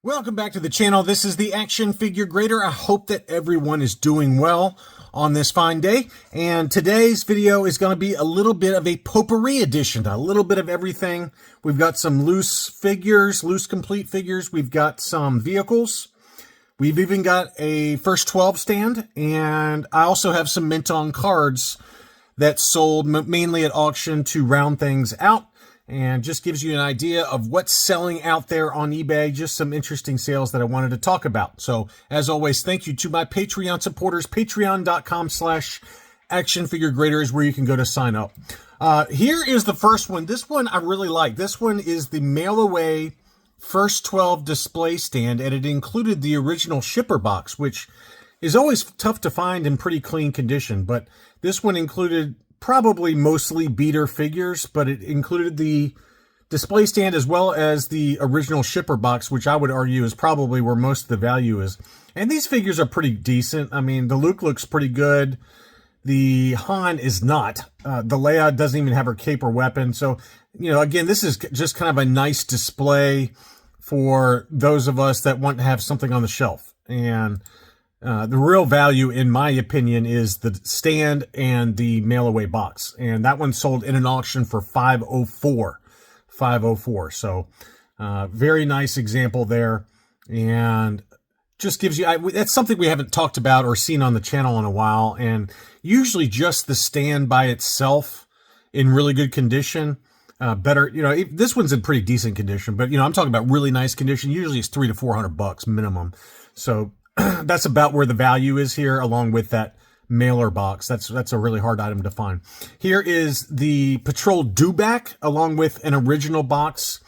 Welcome back to the channel. This is the Action Figure Grader. I hope that everyone is doing well on this fine day. And today's video is going to be a little bit of a potpourri edition, a little bit of everything. We've got some loose figures, loose complete figures. We've got some vehicles. We've even got a first 12 stand. And I also have some mint on cards that sold mainly at auction to round things out. And just gives you an idea of what's selling out there on eBay. Just some interesting sales that I wanted to talk about. So, as always, thank you to my Patreon supporters. Patreon.com/actionfiguregrader is where you can go to sign up. Here is the first one. This one I really like. This one is the mail-away first 12 display stand, and it included the original shipper box, which is always tough to find in pretty clean condition. But this one included probably mostly beater figures, but it included the display stand as well as the original shipper box, which I would argue is probably where most of the value is. And these figures are pretty decent. I mean, the Luke looks pretty good. The Han is not. The Leia doesn't even have her cape or weapon. So, you know, again, this is just kind of a nice display for those of us that want to have something on the shelf. And the real value, in my opinion, is the stand and the mail-away box. And that one sold in an auction for $504. $504. So, very nice example there. And just gives you, that's something we haven't talked about or seen on the channel in a while. And usually just the stand by itself in really good condition. Better, you know, this one's in pretty decent condition, but, you know, I'm talking about really nice condition. Usually it's $300 to $400 minimum. So, that's about where the value is here, along with that mailer box. That's a really hard item to find. Here is the Patrol DWback, along with an original box.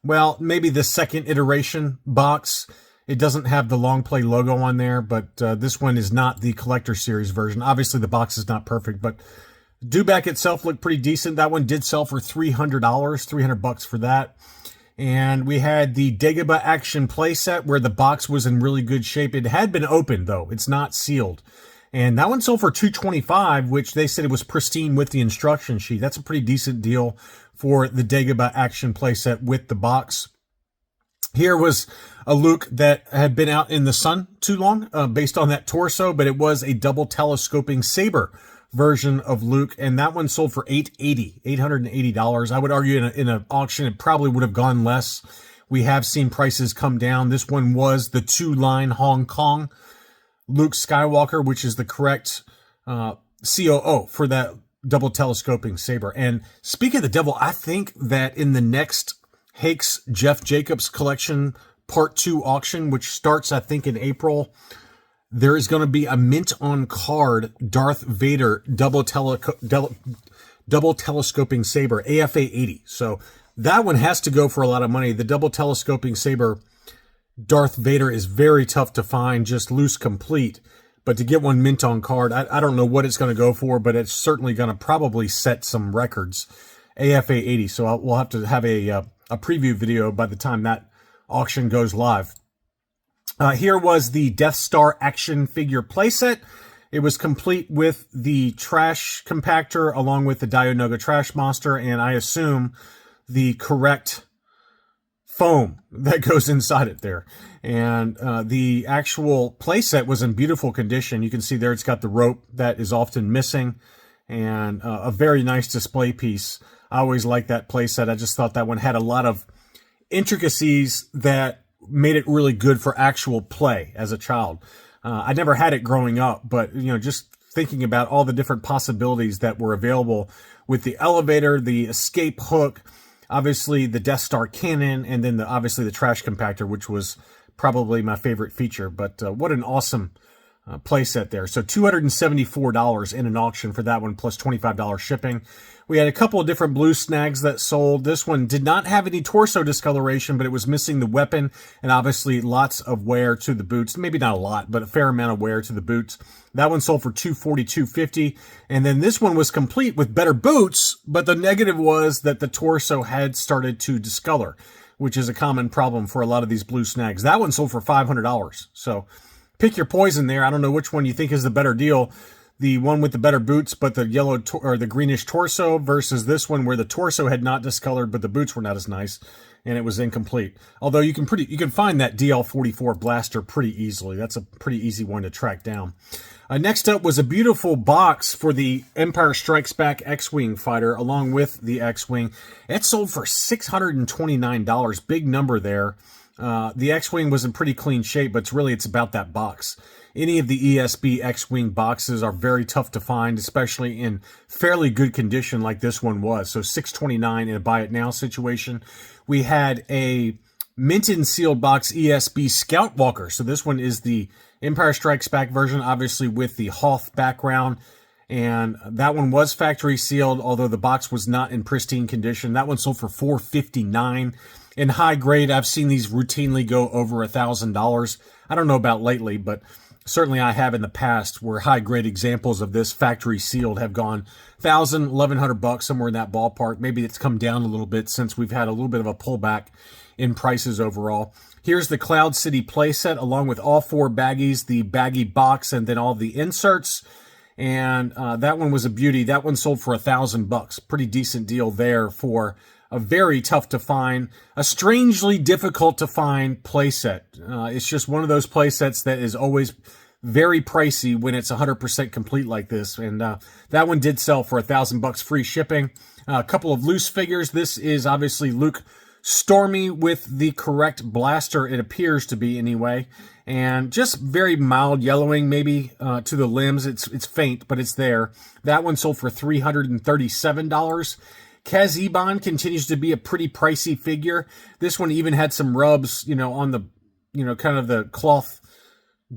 Well, maybe the second iteration box. It doesn't have the long play logo on there, but this one is not the collector series version. Obviously, the box is not perfect, but DWback itself looked pretty decent. That one did sell for $300, $300 for that. And we had the Deaba Action Playset, where the box was in really good shape. It had been opened, though. It's not sealed. And that one sold for $225, which they said it was pristine with the instruction sheet. That's a pretty decent deal for the Deaba Action Playset with the box. Here was a Luke that had been out in the sun too long, based on that torso, but it was a double telescoping saber version of Luke, and that one sold for $880. I would argue in an auction it probably would have gone less. We have seen prices come down. This one was the 2-line Hong Kong Luke Skywalker, which is the correct COO for that double telescoping saber. And speaking of the devil, I think that in the next Hakes Jeff Jacobs collection Part 2 auction, which starts I think in April, there is going to be a mint on card Darth Vader double telescoping saber, AFA 80. So that one has to go for a lot of money. The double telescoping saber Darth Vader is very tough to find, just loose complete. But to get one mint on card, I don't know what it's going to go for, but it's certainly going to probably set some records. AFA 80. So we'll have to have a preview video by the time that auction goes live. Here was the Death Star action figure playset. It was complete with the trash compactor along with the Dianoga trash monster, and I assume the correct foam that goes inside it there. And the actual playset was in beautiful condition. You can see there it's got the rope that is often missing, and a very nice display piece. I always liked that playset. I just thought that one had a lot of intricacies that made it really good for actual play as a child. I never had it growing up, but, you know, just thinking about all the different possibilities that were available with the elevator, the escape hook, obviously the Death Star cannon, and then obviously the trash compactor, which was probably my favorite feature. But what an awesome playset there. So $274 in an auction for that one, plus $25 shipping. We had a couple of different blue snags that sold. This one did not have any torso discoloration, but it was missing the weapon and obviously lots of wear to the boots. Maybe not a lot, but a fair amount of wear to the boots. That one sold for $240, $250. And then this one was complete with better boots, but the negative was that the torso had started to discolor, which is a common problem for a lot of these blue snags. That one sold for $500. So pick your poison there. I don't know which one you think is the better deal. The one with the better boots, but the yellow or the greenish torso versus this one where the torso had not discolored, but the boots were not as nice. and it was incomplete. Although you can find that DL-44 blaster pretty easily. That's a pretty easy one to track down. Next up was a beautiful box for the Empire Strikes Back X-Wing fighter, along with the X-Wing. It sold for $629, big number there. The X-Wing was in pretty clean shape, but it's about that box. Any of the ESB X-Wing boxes are very tough to find, especially in fairly good condition like this one was. So $629 in a buy it now situation. We had a mint and sealed box ESB Scout Walker. So this one is the Empire Strikes Back version, obviously with the Hoth background. And that one was factory sealed, although the box was not in pristine condition. That one sold for $459. In high grade, I've seen these routinely go over $1,000. I don't know about lately, but certainly I have in the past, where high grade examples of this factory sealed have gone $1,000, $1,100, somewhere in that ballpark. Maybe it's come down a little bit since we've had a little bit of a pullback in prices overall. Here's the Cloud City playset, along with all 4 baggies, the baggy box, and then all the inserts. And that one was a beauty. That one sold for $1,000. Pretty decent deal there for a very tough to find, a strangely difficult to find playset. It's just one of those playsets that is always very pricey when it's 100% complete like this. And that one did sell for $1,000 free shipping. A couple of loose figures. This is obviously Luke Stormy with the correct blaster, it appears to be anyway. And just very mild yellowing maybe to the limbs. It's faint, but it's there. That one sold for $337. Kaz continues to be a pretty pricey figure. This one even had some rubs, on the, kind of the cloth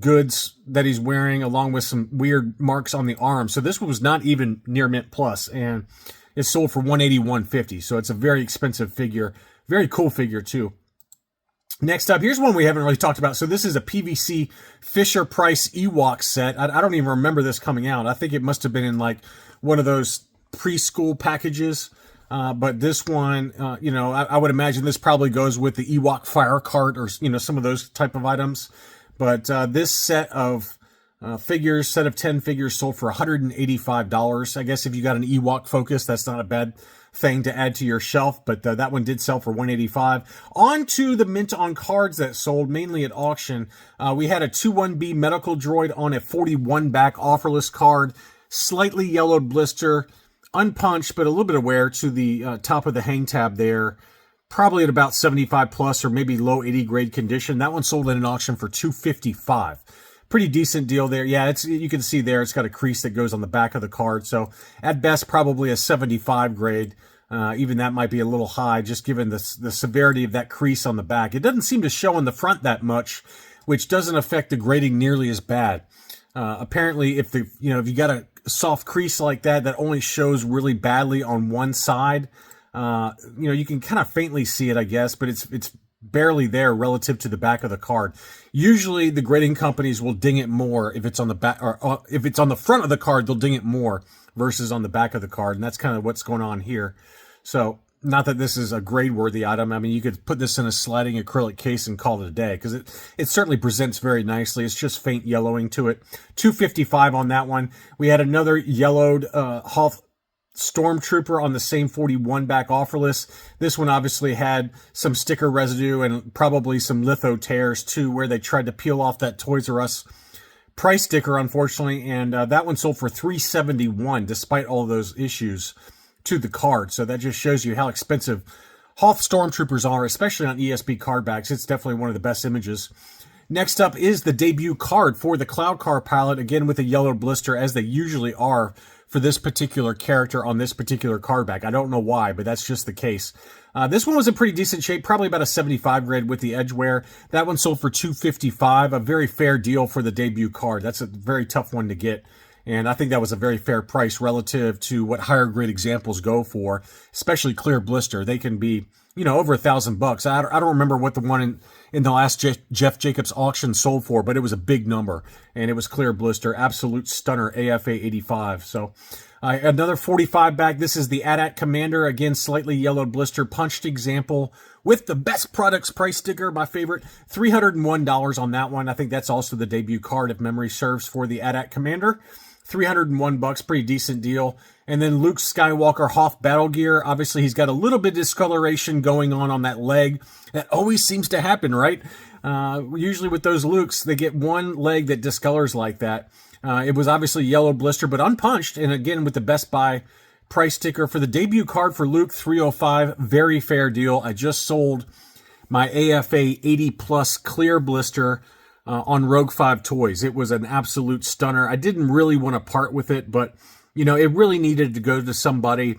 goods that he's wearing, along with some weird marks on the arm. So this one was not even near mint plus, and it sold for $180, $150. So it's a very expensive figure. Very cool figure too. Next up, here's one we haven't really talked about. So this is a PVC Fisher-Price Ewok set. I don't even remember this coming out. I think it must have been in like one of those preschool packages. But this one, I would imagine this probably goes with the Ewok fire cart or, some of those type of items. But this set of figures, set of 10 figures sold for $185. I guess if you got an Ewok focus, that's not a bad thing to add to your shelf, but that one did sell for $185. On to the mint on cards that sold mainly at auction. We had a 2-1B medical droid on a 41 back offerless card, slightly yellowed blister, unpunched, but a little bit of wear to the top of the hang tab there. Probably at about 75 plus or maybe low 80 grade condition. That one sold in an auction for $255. Pretty decent deal there. Yeah, you can see there it's got a crease that goes on the back of the card. So at best, probably a 75 grade. Even that might be a little high, just given the severity of that crease on the back. It doesn't seem to show on the front that much, which doesn't affect the grading nearly as bad. Apparently, if you got a soft crease like that only shows really badly on one side, you can kind of faintly see it, I guess, but it's barely there relative to the back of the card. Usually the grading companies will ding it more if it's on the back, or if it's on the front of the card, they'll ding it more versus on the back of the card. And that's kind of what's going on here. So not that this is a grade worthy item. I mean, you could put this in a sliding acrylic case and call it a day, because it certainly presents very nicely. It's just faint yellowing to it. $255 on that one. We had another yellowed Hoth Stormtrooper on the same 41 back offerless. This one obviously had some sticker residue and probably some litho tears too, where they tried to peel off that Toys R Us price sticker, unfortunately, and that one sold for $371 despite all of those issues to the card. So that just shows you how expensive Hoth Stormtroopers are, especially on ESB card backs. It's definitely one of the best images. Next up is the debut card for the Cloud Car Pilot, again with a yellow blister, as they usually are for this particular character on this particular card back. I don't know why, but that's just the case. This one was in pretty decent shape, probably about a 75 grade with the edge wear. That one sold for $255, a very fair deal for the debut card. That's a very tough one to get, and I think that was a very fair price relative to what higher grade examples go for, especially clear blister. They can be, over $1,000. I don't remember what the one in the last Jeff Jacobs auction sold for, but it was a big number, and it was clear blister, absolute stunner, AFA 85. So another 45 back. This is the Adat Commander, again slightly yellowed blister, punched example with the best products price sticker, my favorite, $301 on that one. I think that's also the debut card, if memory serves, for the Adat Commander. $301, pretty decent deal. And then Luke Skywalker Hoth battle gear. Obviously, he's got a little bit of discoloration going on that leg. That always seems to happen, right? Usually with those Lukes, they get one leg that discolors like that. It was obviously yellow blister, but unpunched. And again, with the Best Buy price sticker for the debut card for Luke, $305. Very fair deal. I just sold my AFA 80 plus clear blister on Rogue 5 Toys. It was an absolute stunner. I didn't really want to part with it, but you know, it really needed to go to somebody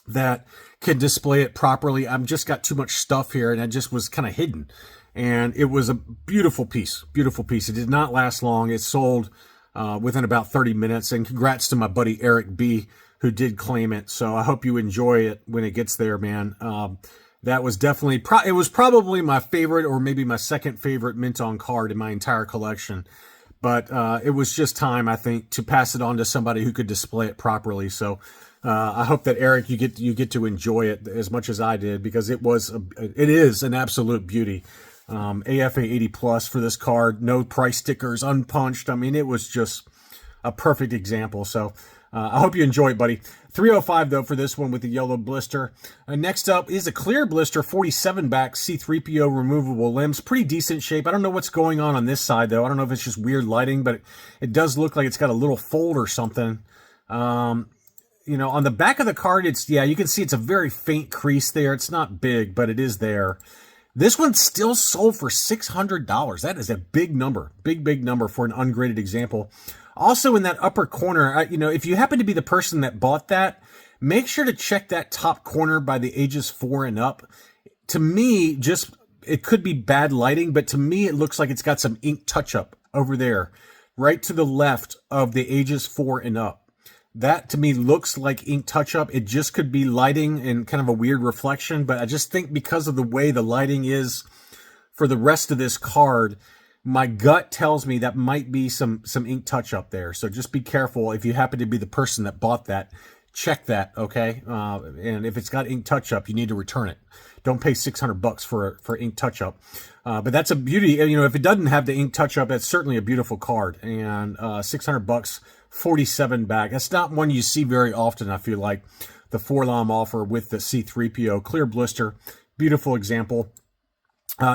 that could display it properly. I've just got too much stuff here, and it just was kind of hidden. And it was a beautiful piece, beautiful piece. It did not last long. It sold within about 30 minutes. And congrats to my buddy Eric B, who did claim it. So I hope you enjoy it when it gets there, man. That was definitely, it was probably my favorite, or maybe my second favorite mint on card in my entire collection. But it was just time, I think, to pass it on to somebody who could display it properly. So I hope that, Eric, you get to enjoy it as much as I did, because it is an absolute beauty. AFA 80 plus for this card, no price stickers, unpunched. I mean, it was just a perfect example. So I hope you enjoy it, buddy. $305 though for this one with the yellow blister. Next up is a clear blister 47 back C-3PO removable limbs. Pretty decent shape. I don't know what's going on this side though. I don't know if it's just weird lighting, but it does look like it's got a little fold or something. You know, on the back of the card, you can see it's a very faint crease there. It's not big, but it is there. This one still sold for $600. That is a big number. Big number for an ungraded example. Also in that upper corner, you know, if you happen to be the person that bought that, make sure to check that top corner by the ages 4 and up. To me, it could be bad lighting, but to me, it looks like it's got some ink touch-up over there, right to the left of the ages 4 and up. That, to me, looks like ink touch-up. It just could be lighting and kind of a weird reflection, but I just think because of the way the lighting is for the rest of this card, my gut tells me that might be some ink touch-up there. So just be careful if you happen to be the person that bought that. Check that, okay? And if it's got ink touch-up, you need to return it. Don't pay $600 for ink touch-up. But that's a beauty. You know, if it doesn't have the ink touch-up, that's certainly a beautiful card. And $600, 47 back. That's not one you see very often, I feel like. The 4-LOM offer with the C-3PO clear blister. Beautiful example.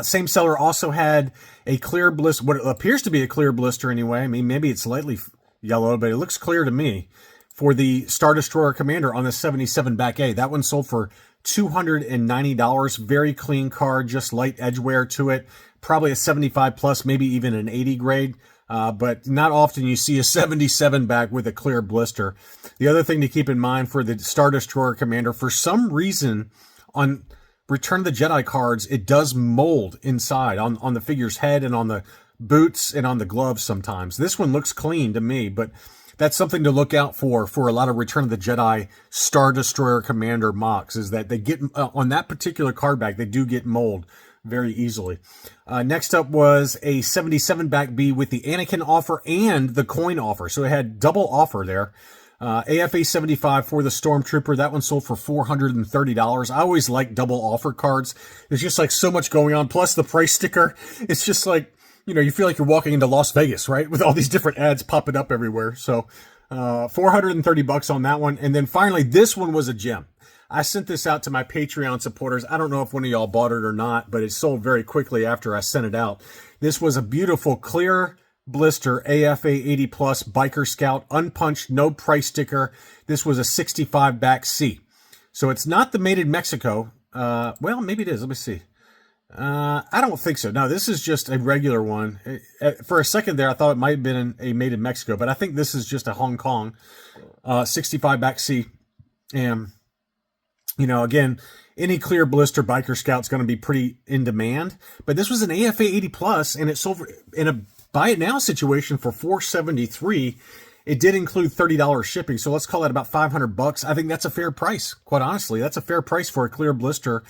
Same seller also had a clear blister, what appears to be a clear blister anyway. I mean, maybe it's slightly yellow, but it looks clear to me, for the Star Destroyer Commander on the 77 back A. That one sold for $290. Very clean card, just light edge wear to it. Probably a 75 plus, maybe even an 80 grade. But not often you see a 77 back with a clear blister. The other thing to keep in mind for the Star Destroyer Commander, for some reason on Return of the Jedi cards, it does mold inside on the figure's head and on the boots and on the gloves sometimes. This one looks clean to me, but that's something to look out for a lot of Return of the Jedi Star Destroyer Commander mocks, is that they get, on that particular card back, they do get mold very easily. Next up was a 77 back B with the Anakin offer and the coin offer. So it had double offer there. AFA 75 for the Stormtrooper. That one sold for $430. I always like double offer cards. There's just like so much going on. Plus the price sticker. It's just like, you know, you feel like you're walking into Las Vegas, right? With all these different ads popping up everywhere. So, $430 on that one. And then finally, this one was a gem. I sent this out to my Patreon supporters. I don't know if one of y'all bought it or not, but it sold very quickly after I sent it out. This was a beautiful clear blister AFA 80 plus Biker Scout, unpunched, no price sticker. This was a 65 back C. So it's not the made in Mexico. Well, maybe it is. Let me see. I don't think so. No, this is just a regular one. For a second there, I thought it might have been a made in Mexico, but I think this is just a Hong Kong 65 back C. And, you know, again, any clear blister Biker Scout's going to be pretty in demand. But this was an AFA 80 plus, and it sold in a buy it now situation for $473. It did include $30 shipping, so let's call that about $500. I think that's a fair price. Quite honestly, that's a fair price for a clear blister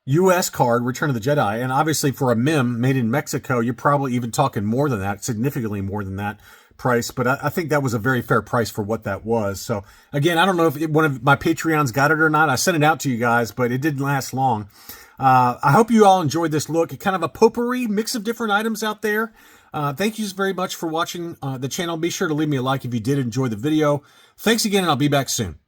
U.S. card, Return of the Jedi. And obviously for a MIM made in Mexico, you're probably even talking more than that, significantly more than that price. But I think that was a very fair price for what that was. So again, I don't know if one of my Patreons got it or not. I sent it out to you guys, but it didn't last long. I hope you all enjoyed this look. Kind of a potpourri mix of different items out there. Thank you very much for watching the channel. Be sure to leave me a like if you did enjoy the video. Thanks again, and I'll be back soon.